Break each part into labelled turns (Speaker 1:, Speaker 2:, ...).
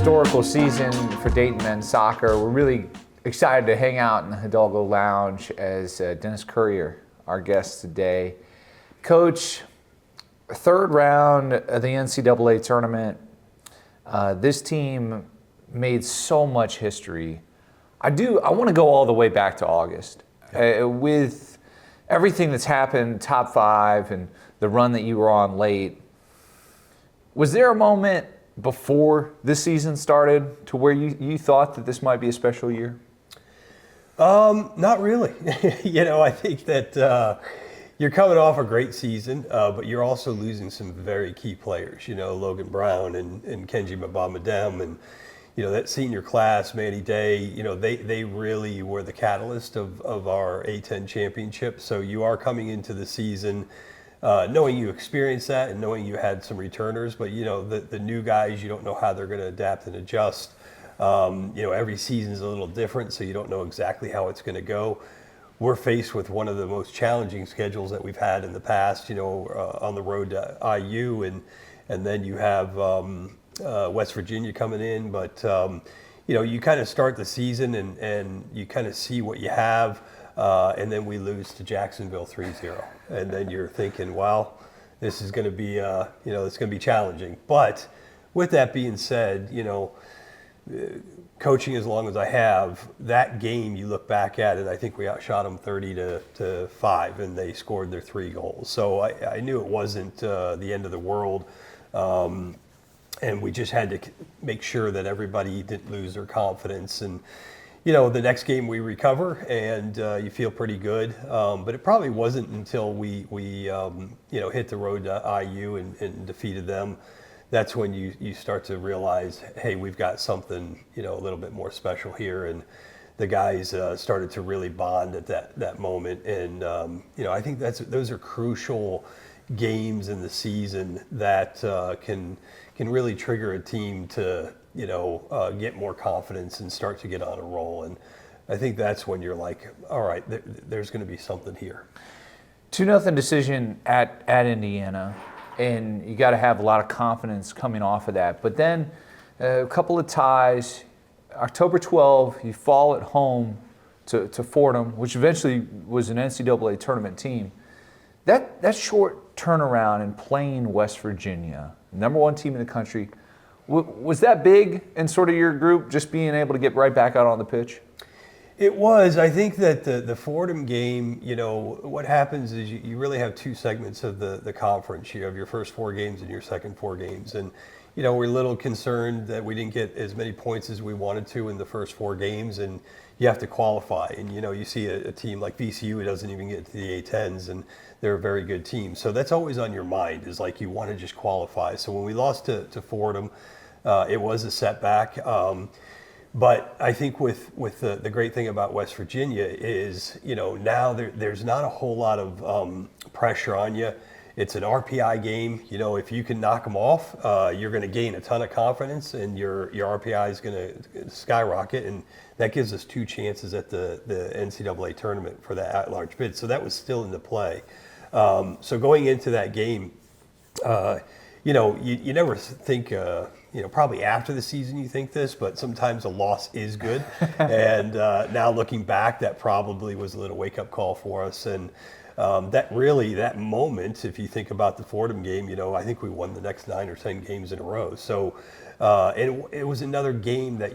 Speaker 1: historical season for Dayton men's soccer. We're really excited to hang out in the Hidalgo Lounge as Dennis Currier, our guest today. Coach, third round of the NCAA tournament. This team made so much history. I want to go all the way back to August. With everything that's happened, top five, and the run that you were on late, was there a moment before this season started to where you thought that this might be a special year?
Speaker 2: Not really. I think that you're coming off a great season, but you're also losing some very key players, Logan Brown and Kenji Mbamadem, and that senior class, Manny Day, they really were the catalyst of our A-10 championship. So you are coming into the season knowing you experienced that and knowing you had some returners, but the new guys, you don't know how they're going to adapt and adjust. Every season is a little different, so you don't know exactly how it's going to go. We're faced with one of the most challenging schedules that we've had in the past, on the road to IU, and then you have West Virginia coming in, but you kind of start the season and you kind of see what you have, and then we lose to Jacksonville 3-0, and then you're thinking, wow, this is going to be it's going to be challenging. But with that being said, coaching as long as I have, that game you look back at it, I think we outshot them 30-5, and they scored their 3 goals. So I knew it wasn't the end of the world. And we just had to make sure that everybody didn't lose their confidence. And, the next game we recover and you feel pretty good. But it probably wasn't until we hit the road to IU and defeated them. That's when you start to realize, hey, we've got something, a little bit more special here. And the guys started to really bond at that moment. And, I think those are crucial games in the season that can really trigger a team to get more confidence and start to get on a roll. And I think that's when you're like, all right, there's going to be something here.
Speaker 1: 2-0 decision at Indiana, and you got to have a lot of confidence coming off of that. But then a couple of ties. October 12, you fall at home to Fordham, which eventually was an NCAA tournament team. That short turnaround in playing West Virginia, number 1 team in the country, was that big in sort of your group, just being able to get right back out on the pitch?
Speaker 2: It was. I think that the Fordham game, what happens is you really have 2 segments of the conference. You have your first 4 games and your second 4 games. And, we're a little concerned that we didn't get as many points as we wanted to in the first 4 games. And you have to qualify. And, you see a team like VCU who doesn't even get to the A-10s, and they're a very good team. So that's always on your mind, is like you want to just qualify. So when we lost to Fordham, it was a setback. But I think with the great thing about West Virginia is, now there's not a whole lot of pressure on you. It's an RPI game. If you can knock them off, you're going to gain a ton of confidence, and your RPI is going to skyrocket. And that gives us 2 chances at the NCAA tournament for that at-large bid. So that was still in the play. So going into that game, you never think, probably after the season you think this, but sometimes a loss is good. And now looking back, that probably was a little wake-up call for us. And that moment, if you think about the Fordham game, I think we won the next 9 or 10 games in a row. So it was another game that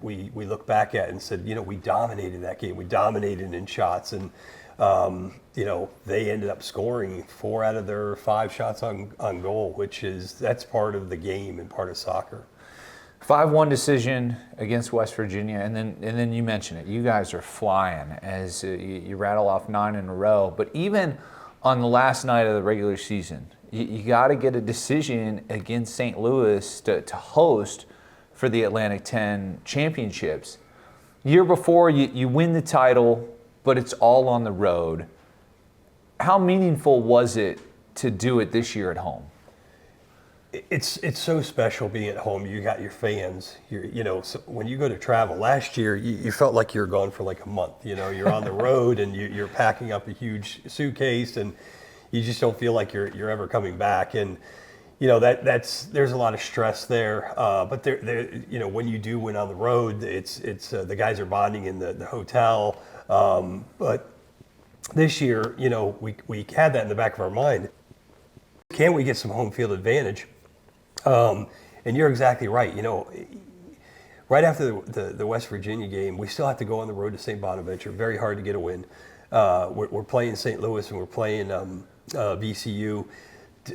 Speaker 2: we look back at and said, we dominated that game. We dominated in shots, and they ended up scoring 4 out of their 5 shots on goal, that's part of the game and part of soccer.
Speaker 1: 5-1 decision against West Virginia, and then you mentioned it. You guys are flying as you rattle off 9 in a row. But even on the last night of the regular season, you got to get a decision against St. Louis to host for the Atlantic 10 championships. Year before, you win the title, but it's all on the road. How meaningful was it to do it this year at home?
Speaker 2: It's so special being at home. You got your fans. So when you go to travel, last year you felt like you were gone for like a month. You're on the road and you're packing up a huge suitcase, and you just don't feel like you're ever coming back. And there's a lot of stress there. But when you do win on the road, it's the guys are bonding in the hotel. But this year, we had that in the back of our mind. Can we get some home field advantage? And you're exactly right. Right after the West Virginia game, we still have to go on the road to St. Bonaventure. Very hard to get a win. We're playing St. Louis and we're playing VCU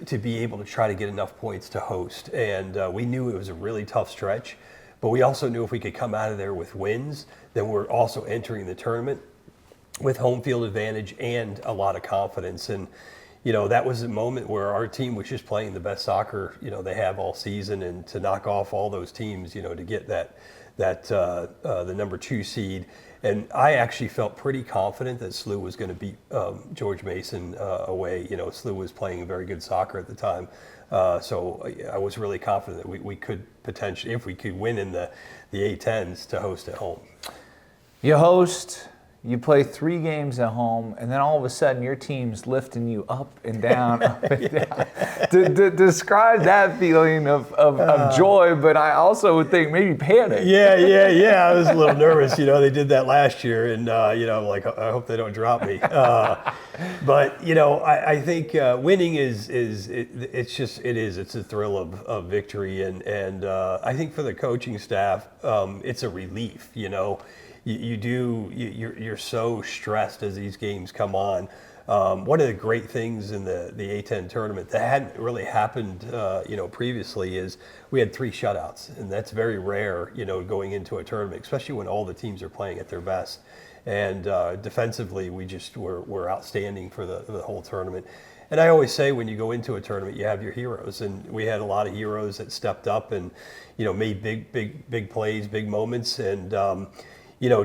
Speaker 2: to be able to try to get enough points to host. And we knew it was a really tough stretch, but we also knew if we could come out of there with wins, then we're also entering the tournament with home field advantage and a lot of confidence. And that was a moment where our team was just playing the best soccer, they have all season, and to knock off all those teams, to get the number 2 seed. And I actually felt pretty confident that SLU was going to beat George Mason away. SLU was playing very good soccer at the time. So I was really confident that we could potentially, if we could win in the A10s, to host at home.
Speaker 1: You host, you play 3 games at home, and then all of a sudden your team's lifting you up and down, up and down. Describe that feeling of joy, but I also would think maybe panic.
Speaker 2: Yeah. I was a little nervous. They did that last year, and I'm like, I hope they don't drop me. But I think winning is it's a thrill of victory, and I think for the coaching staff, it's a relief. You're so stressed as these games come on. One of the great things in the A10 tournament that hadn't really happened, previously is we had 3 shutouts, and that's very rare, going into a tournament, especially when all the teams are playing at their best. And defensively, we just were outstanding for the whole tournament. And I always say when you go into a tournament, you have your heroes, and we had a lot of heroes that stepped up and, made big plays, big moments, and.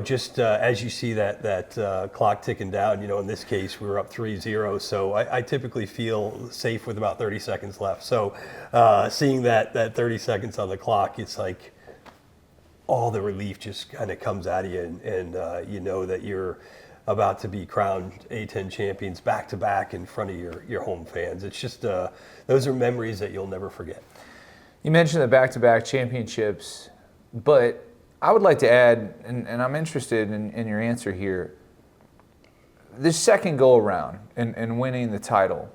Speaker 2: Just as you see that clock ticking down, in this case, we were up 3-0. So I typically feel safe with about 30 seconds left. So seeing that 30 seconds on the clock, it's like all the relief just kind of comes out of you, and that you're about to be crowned A10 champions back-to-back in front of your home fans. It's just, those are memories that you'll never forget.
Speaker 1: You mentioned the back-to-back championships, but I would like to add, and I'm interested in your answer here, this second go-around in winning the title,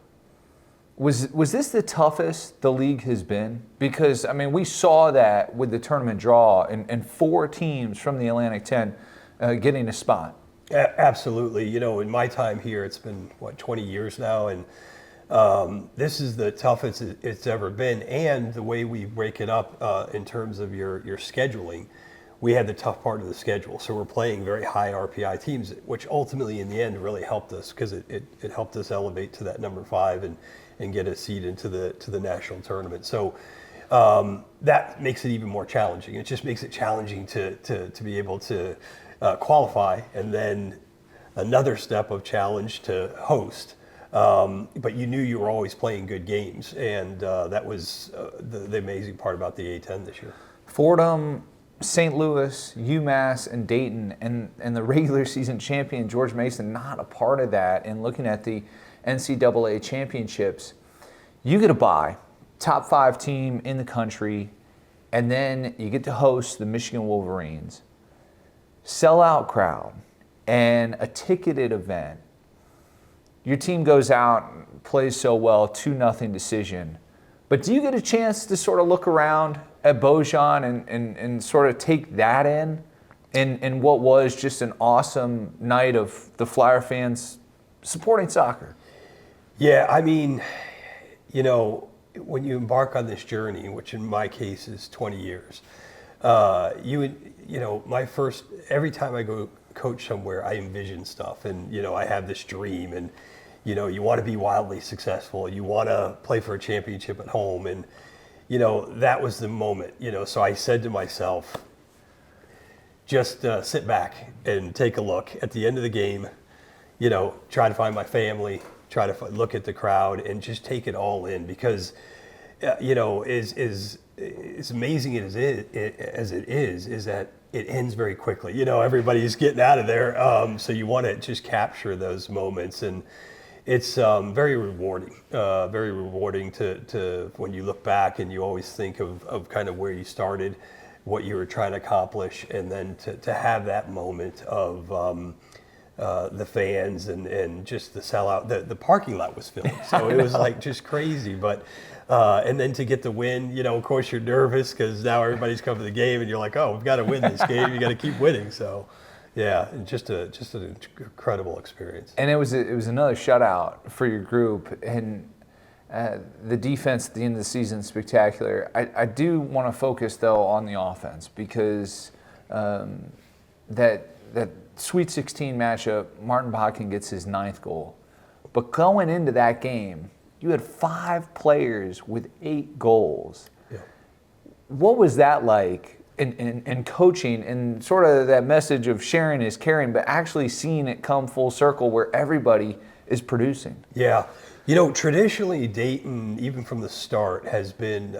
Speaker 1: was this the toughest the league has been? Because, we saw that with the tournament draw and 4 teams from the Atlantic 10 getting a spot.
Speaker 2: Absolutely. In my time here, it's been, 20 years now, and this is the toughest it's ever been. And the way we break it up in terms of your scheduling, we had the tough part of the schedule. So we're playing very high RPI teams, which ultimately in the end really helped us, because it helped us elevate to that number 5 and get a seed into the national tournament. So that makes it even more challenging. It just makes it challenging to be able to qualify, and then another step of challenge to host. But you knew you were always playing good games, and that was the amazing part about the A10 this year.
Speaker 1: Fordham, St. Louis, UMass, and Dayton, and the regular season champion George Mason not a part of that. And looking at the NCAA championships, you get a bye, top 5 team in the country, and then you get to host the Michigan Wolverines. Sellout crowd and a ticketed event. Your team goes out and plays so well, 2-0 decision. But do you get a chance to sort of look around at Beaujon and sort of take that in what was just an awesome night of the Flyer fans supporting soccer?
Speaker 2: Yeah, when you embark on this journey, which in my case is 20 years, every time I go coach somewhere, I envision stuff, and I have this dream, and you want to be wildly successful, you want to play for a championship at home, and that was the moment. So I said to myself, just sit back and take a look at the end of the game, try to find my family, try to look at the crowd, and just take it all in, because as amazing as it is that it ends very quickly. Everybody's getting out of there, so you want to just capture those moments. And it's very rewarding. Very rewarding to when you look back and you always think of kind of where you started, what you were trying to accomplish, and then to have that moment of the fans and just the sellout. The parking lot was filled, so it was like just crazy. But and then to get the win, of course you're nervous because now everybody's come to the game, and you're like, oh, we've got to win this game. You got to keep winning. So. Yeah, and just an incredible experience.
Speaker 1: And it was another shutout for your group, and the defense at the end of the season spectacular. I do want to focus though on the offense because that Sweet 16 matchup, Martin Bodkin gets his 9th goal, but going into that game, you had 5 players with 8 goals.
Speaker 2: Yeah.
Speaker 1: What was that like? And coaching and sort of that message of sharing is caring, but actually seeing it come full circle where everybody is producing.
Speaker 2: Yeah. Traditionally Dayton, even from the start, has been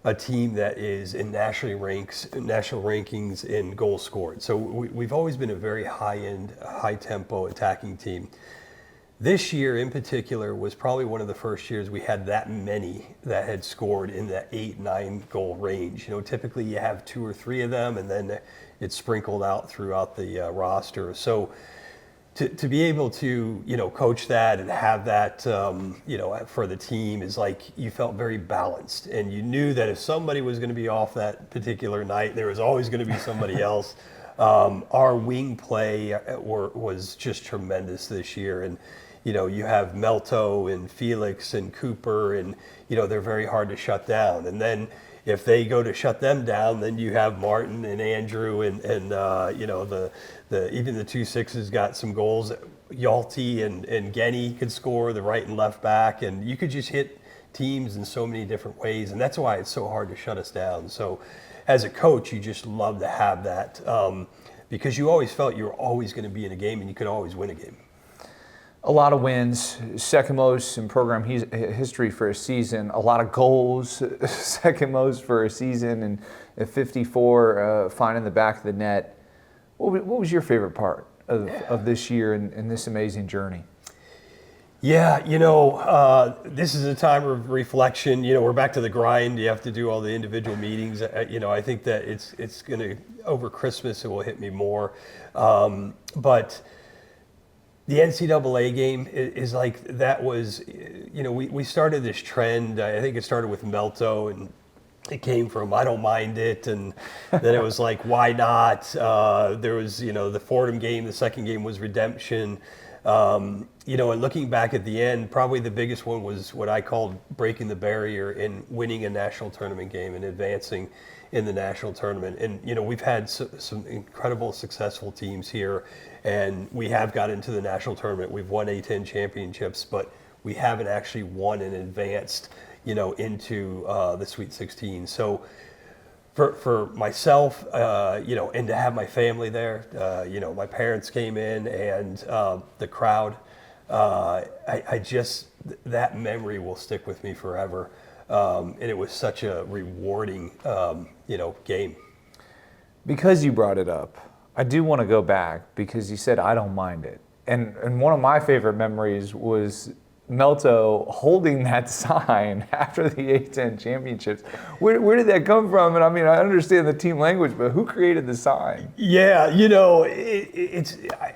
Speaker 2: a team that is in national rankings in goals scored. So we've always been a very high-end, high-tempo attacking team. This year in particular was probably one of the first years we had that many that had scored in that 8-9 goal range. Typically you have 2 or 3 of them, and then it's sprinkled out throughout the roster. So to be able to coach that and have that for the team is like you felt very balanced, and you knew that if somebody was going to be off that particular night, there was always going to be somebody else. Our wing play was just tremendous this year, and you have Melto and Felix and Cooper, and they're very hard to shut down. And then if they go to shut them down, then you have Martin and Andrew and even the 2-6s got some goals. Yalty and Genny could score, the right and left back, and you could just hit teams in so many different ways, and that's why it's so hard to shut us down. So as a coach, you just love to have that because you always felt you were always going to be in a game and you could always win a game.
Speaker 1: A lot of wins, second most in program history for a season. A lot of goals, second most for a season, and 54 finding the back of the net. What was your favorite part of this year and this amazing journey?
Speaker 2: Yeah, this is a time of reflection. We're back to the grind. You have to do all the individual meetings. I think that it's going to, over Christmas, it will hit me more. But the NCAA game is like, that was, we started this trend. I think it started with Melto, and it came from, I don't mind it. And then it was like, why not? There was, the Fordham game, the second game was redemption. And looking back at the end, probably the biggest one was what I called breaking the barrier and winning a national tournament game and advancing in the national tournament. And, we've had some incredible successful teams here, and we have got into the national tournament. We've won A10 championships, but we haven't actually won and advanced, into the Sweet 16. So for myself, and to have my family there, my parents came in, and the crowd, I just, that memory will stick with me forever. And it was such a rewarding, game.
Speaker 1: Because you brought it up, I do want to go back because you said, I don't mind it. And one of my favorite memories was Melto holding that sign after the A10 championships. Where did that come from? And I mean, I understand the team language, but who created the sign?
Speaker 2: Yeah,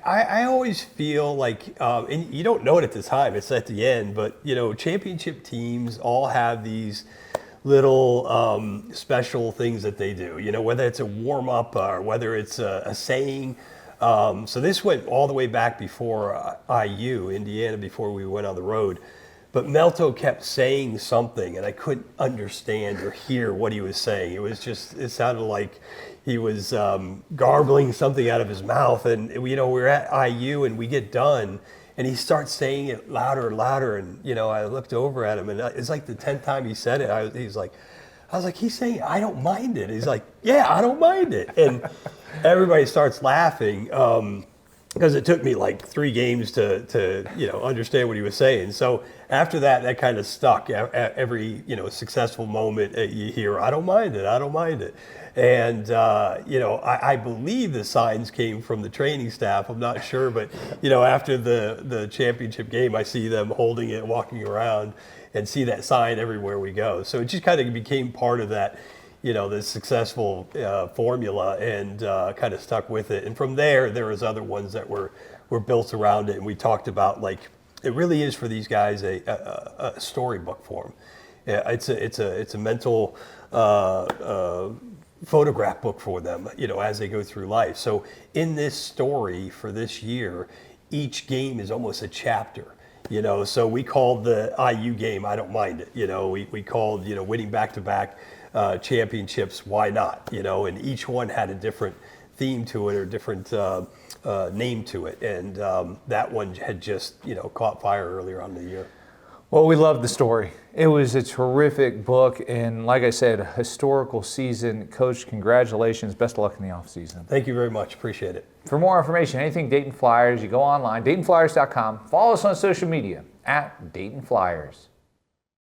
Speaker 2: I always feel like, and you don't know it at the time, it's at the end, but, championship teams all have these little special things that they do, whether it's a warm-up or whether it's a saying. So this went all the way back before IU, Indiana, before we went on the road. But Melto kept saying something, and I couldn't understand or hear what he was saying. It sounded like he was garbling something out of his mouth. And, we're at IU, and we get done, and he starts saying it louder and louder. And, I looked over at him, and it's like the 10th time he said it. I was like, he's saying, I don't mind it. He's like, yeah, I don't mind it. And everybody starts laughing. because it took me like 3 games to understand what he was saying. So after that, that kind of stuck. Every successful moment you hear, I don't mind it, I don't mind it. And I believe the signs came from the training staff. I'm not sure, but after the championship game, I see them holding it, walking around, and see that sign everywhere we go. So it just kind of became part of that. The successful formula, and kind of stuck with it. And from there was other ones that were built around it. And we talked about, like, it really is for these guys a storybook for them. Yeah, it's a mental photograph book for them, as they go through life. So in this story for this year, each game is almost a chapter. So we called the IU game, I don't mind it. We called, winning back-to-back championships, why not? And each one had a different theme to it, or different name to it. And that one had just, caught fire earlier on in the year.
Speaker 1: Well, we loved the story. It was a terrific book, and like I said, a historical season. Coach, congratulations. Best of luck in the offseason.
Speaker 2: Thank you very much. Appreciate it.
Speaker 1: For more information, anything Dayton Flyers, you go online, DaytonFlyers.com. Follow us on social media @Dayton Flyers.